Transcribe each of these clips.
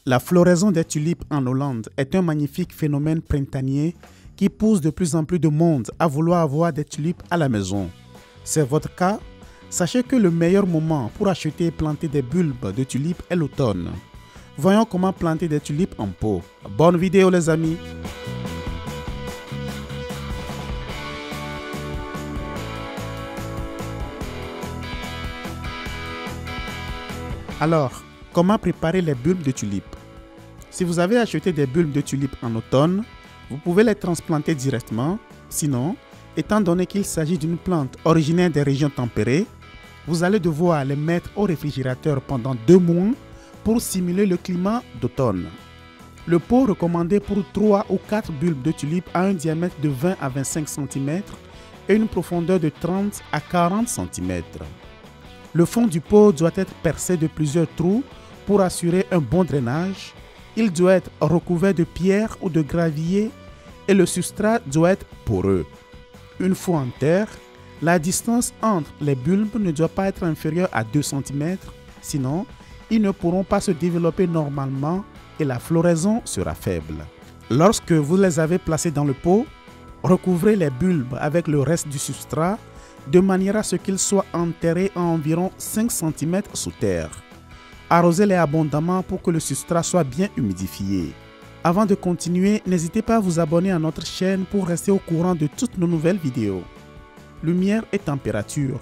La floraison des tulipes en Hollande est un magnifique phénomène printanier qui pousse de plus en plus de monde à vouloir avoir des tulipes à la maison. C'est votre cas? Sachez que le meilleur moment pour acheter et planter des bulbes de tulipes est l'automne. Voyons comment planter des tulipes en pot. Bonne vidéo les amis! Alors, comment préparer les bulbes de tulipes? Si vous avez acheté des bulbes de tulipes en automne, vous pouvez les transplanter directement. Sinon, étant donné qu'il s'agit d'une plante originaire des régions tempérées, vous allez devoir les mettre au réfrigérateur pendant 2 mois pour simuler le climat d'automne. Le pot recommandé pour 3 ou 4 bulbes de tulipes a un diamètre de 20 à 25 cm et une profondeur de 30 à 40 cm. Le fond du pot doit être percé de plusieurs trous pour assurer un bon drainage. Il doit être recouvert de pierres ou de gravier et le substrat doit être poreux. Une fois en terre, la distance entre les bulbes ne doit pas être inférieure à 2 cm, sinon ils ne pourront pas se développer normalement et la floraison sera faible. Lorsque vous les avez placés dans le pot, recouvrez les bulbes avec le reste du substrat de manière à ce qu'ils soient enterrés à environ 5 cm sous terre. Arrosez-les abondamment pour que le substrat soit bien humidifié. Avant de continuer, n'hésitez pas à vous abonner à notre chaîne pour rester au courant de toutes nos nouvelles vidéos. Lumière et température.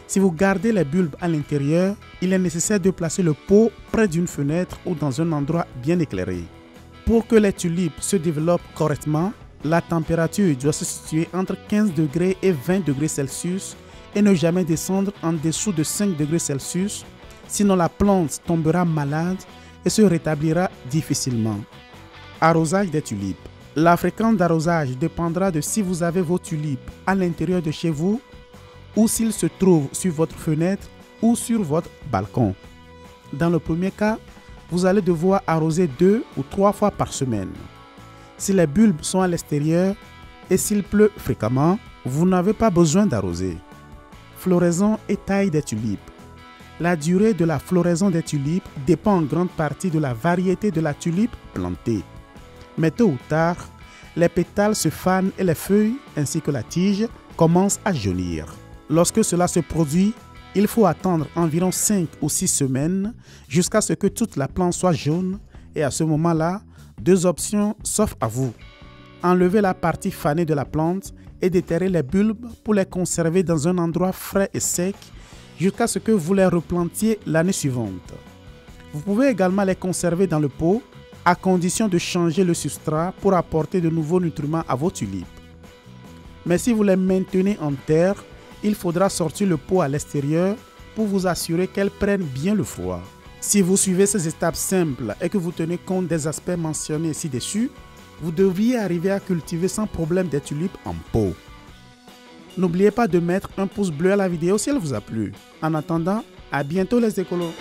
Si vous gardez les bulbes à l'intérieur, il est nécessaire de placer le pot près d'une fenêtre ou dans un endroit bien éclairé. Pour que les tulipes se développent correctement, la température doit se situer entre 15 degrés et 20 degrés Celsius et ne jamais descendre en dessous de 5 degrés Celsius, sinon la plante tombera malade et se rétablira difficilement. Arrosage des tulipes. La fréquence d'arrosage dépendra de si vous avez vos tulipes à l'intérieur de chez vous ou s'ils se trouvent sur votre fenêtre ou sur votre balcon. Dans le premier cas, vous allez devoir arroser 2 ou 3 fois par semaine. Si les bulbes sont à l'extérieur et s'il pleut fréquemment, vous n'avez pas besoin d'arroser. Floraison et taille des tulipes. La durée de la floraison des tulipes dépend en grande partie de la variété de la tulipe plantée. Mais tôt ou tard, les pétales se fanent et les feuilles ainsi que la tige commencent à jaunir. Lorsque cela se produit, il faut attendre environ 5 ou 6 semaines jusqu'à ce que toute la plante soit jaune et à ce moment-là, 2 options s'offrent à vous. Enlevez la partie fanée de la plante et déterrez les bulbes pour les conserver dans un endroit frais et sec jusqu'à ce que vous les replantiez l'année suivante. Vous pouvez également les conserver dans le pot à condition de changer le substrat pour apporter de nouveaux nutriments à vos tulipes. Mais si vous les maintenez en terre, il faudra sortir le pot à l'extérieur pour vous assurer qu'elles prennent bien le froid. Si vous suivez ces étapes simples et que vous tenez compte des aspects mentionnés ci-dessus, vous devriez arriver à cultiver sans problème des tulipes en pot. N'oubliez pas de mettre un pouce bleu à la vidéo si elle vous a plu. En attendant, à bientôt les écolos.